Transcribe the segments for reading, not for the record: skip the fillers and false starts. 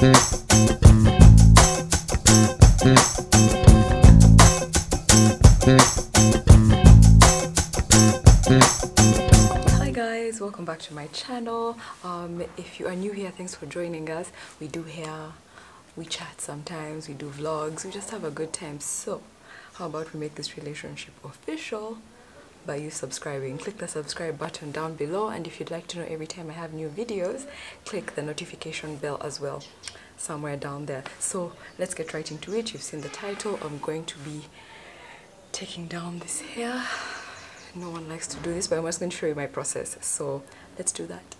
Hi guys, welcome back to my channel. If you are new here, thanks for joining us. We do hair, we chat sometimes, we do vlogs, we just have a good time. So how about we make this relationship official by you subscribing? Click the subscribe button down below, and if you'd like to know every time I have new videos, click the notification bell as well, somewhere down there. So let's get right into it. You've seen the title. I'm going to be taking down this hair. No one likes to do this, but I'm just going to show you my process. So let's do that.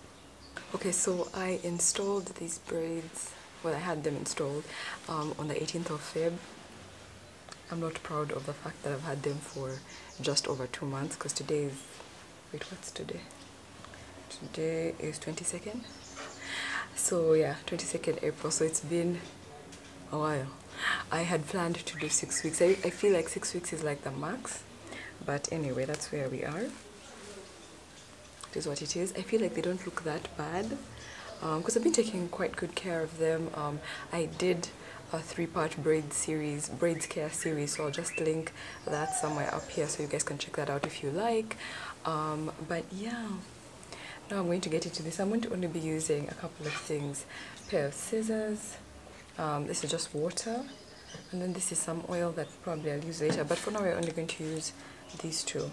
Okay, so I installed these braids. Well, I had them installed on the 18th of Feb. I'm not proud of the fact that I've had them for just over 2 months, because today is, wait, what's today? Today is 22nd. So yeah, 22nd April. So it's been a while. I had planned to do 6 weeks. I feel like 6 weeks is like the max. But anyway, that's where we are. It is what it is. I feel like they don't look that bad because I've been taking quite good care of them. I did a 3-part braids care series, so I'll just link that somewhere up here so you guys can check that out if you like. But yeah, now I'm going to get into this. I'm going to only be using a couple of things. A pair of scissors. This is just water, and then this is some oil that probably I'll use later, but for now we're only going to use these two.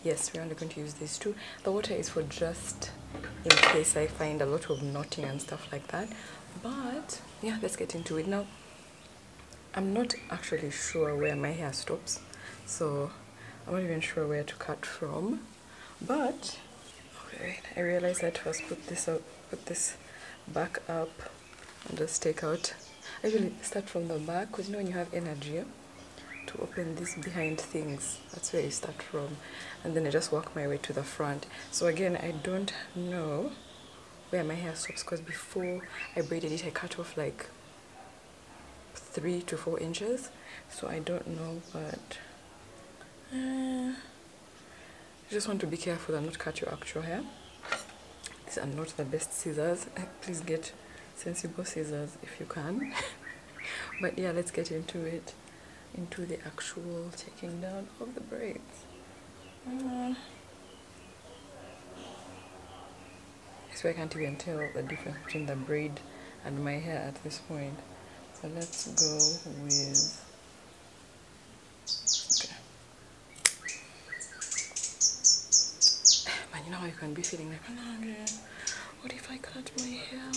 Yes, we're only going to use these two. The water is for just in case I find a lot of knotting and stuff like that. But yeah, let's get into it now. I'm not actually sure where my hair stops, so I'm not even sure where to cut from. But okay, I realized I first put this back up and just take out. I usually start from the back, because you know when you have energy to open these behind things, that's where you start from, and then I just work my way to the front. So again, I don't know where my hair stops, because before I braided it I cut off like 3 to 4 inches, so I don't know, but you just want to be careful and not cut your actual hair. These are not the best scissors. Please get sensible scissors if you can. But yeah, let's get into it, into the actual taking down of the braids. I swear I can't even tell the difference between the braid and my hair at this point. So let's go with, okay. Man, you know how you can be feeling like, oh, what if I cut my hair?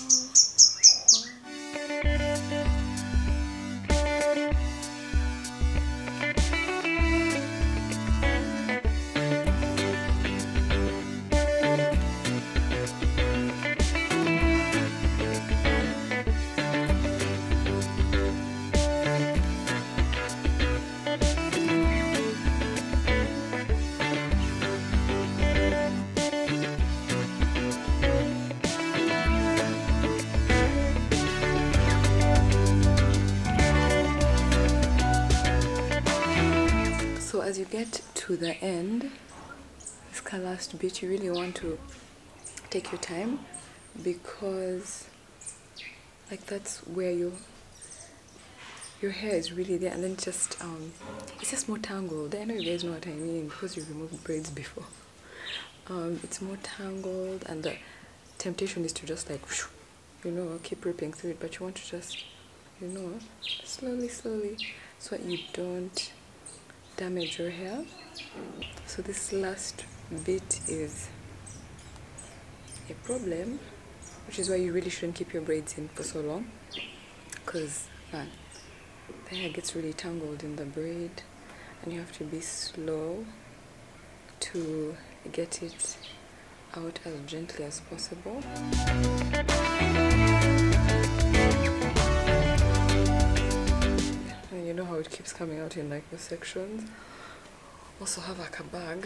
So as you get to the end, this last bit, you really want to take your time, because like that's where your hair is really there, and then it's just more tangled. I know you guys know what I mean, because you've removed braids before. It's more tangled, and the temptation is to just like, you know, keep ripping through it, but you want to just, you know, slowly, so that you don't damage your hair. So this last bit is a problem, which is why you really shouldn't keep your braids in for so long, because man, the hair gets really tangled in the braid, and you have to be slow to get it out as gently as possible. And you know how it keeps coming out in like the sections. Also have like a bag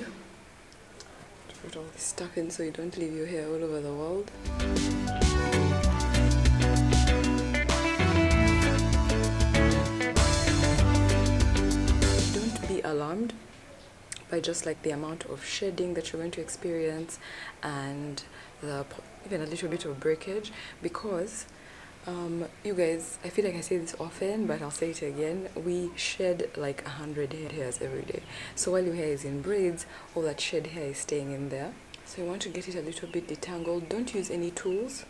to put all this stuff in, so you don't leave your hair all over the world. Don't be alarmed by just like the amount of shedding that you're going to experience, and even a little bit of breakage, because You guys, I feel like I say this often, but I'll say it again. We shed like 100 hairs every day. So while your hair is in braids, all that shed hair is staying in there. So you want to get it a little bit detangled. Don't use any tools,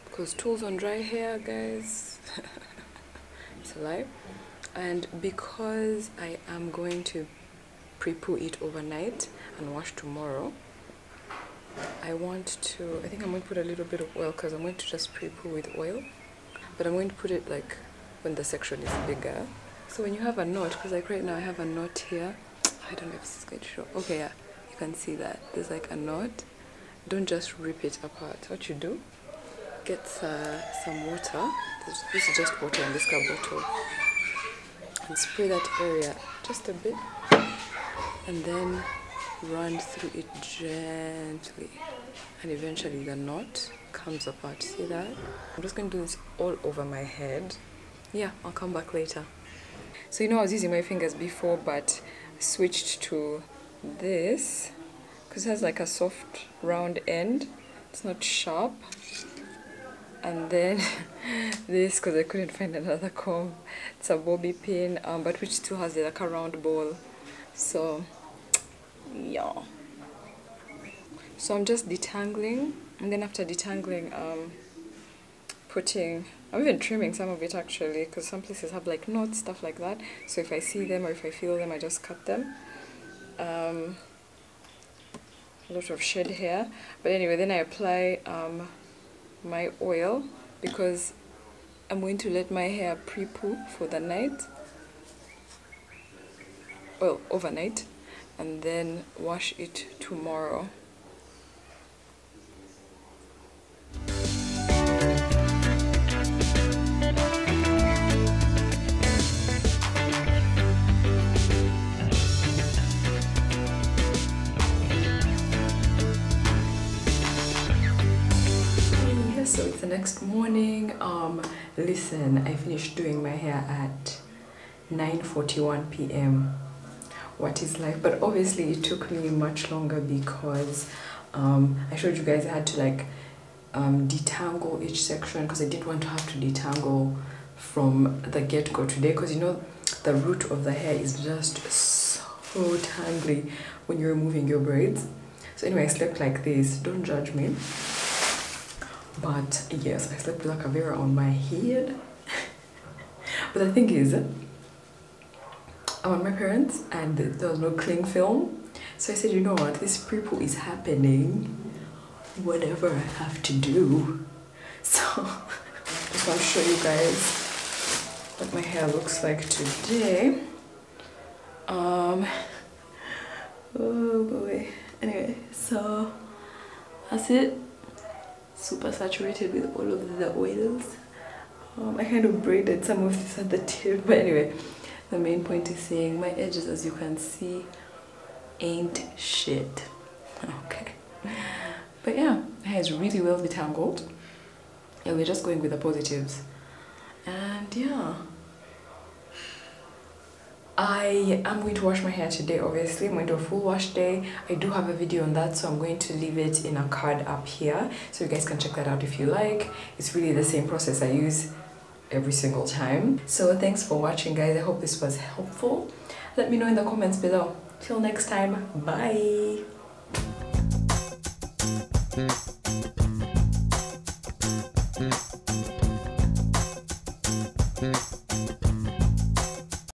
because tools on dry hair, guys, it's a lie. And because I am going to pre-poo it overnight and wash tomorrow, I think I'm going to put a little bit of oil, because I'm going to just pre-poo with oil. But I'm going to put it like when the section is bigger. So when you have a knot, because like right now I have a knot here. I don't know if this is going to show. Okay, yeah, you can see that. There's like a knot. Don't just rip it apart. What you do, get some water. This is just water in this cup bottle. And spray that area just a bit. And then run through it gently. And eventually the knot comes apart. See that? I'm just going to do this all over my head. Yeah, I'll come back later. So you know, I was using my fingers before, but I switched to this because it has like a soft round end. It's not sharp. And then this, because I couldn't find another comb. It's a bobby pin, but which still has like a round ball. So yeah. So I'm just detangling, and then after detangling, I'm even trimming some of it actually, because some places have like knots, stuff like that. So if I see them or if I feel them, I just cut them. A lot of shed hair. But anyway, then I apply my oil, because I'm going to let my hair pre-poo for the night. Well, overnight. And then wash it tomorrow. So it's the next morning. Listen, I finished doing my hair at 9:41 p.m. What is life? But obviously it took me much longer because I showed you guys I had to like detangle each section, because I didn't want to have to detangle from the get-go today, because you know the root of the hair is just so tangly when you're removing your braids. So anyway, I slept like this. Don't judge me. But yes, I slept with a cavera on my head. But the thing is, I'm with my parents and there was no cling film. So I said, you know what, this pre-poo is happening, whatever I have to do. So just want to show you guys what my hair looks like today. Oh boy. Anyway, so that's it. Super saturated with all of the oils. I kind of braided some of this at the tip, but anyway, the main point is saying my edges, as you can see, ain't shit. Okay, but yeah, my hair is really well detangled, and we're just going with the positives. And yeah, I am going to wash my hair today. Obviously, I'm going to do a full wash day. I do have a video on that, so I'm going to leave it in a card up here, so you guys can check that out if you like. It's really the same process I use every single time. So thanks for watching, guys. I hope this was helpful. Let me know in the comments below. Till next time, bye.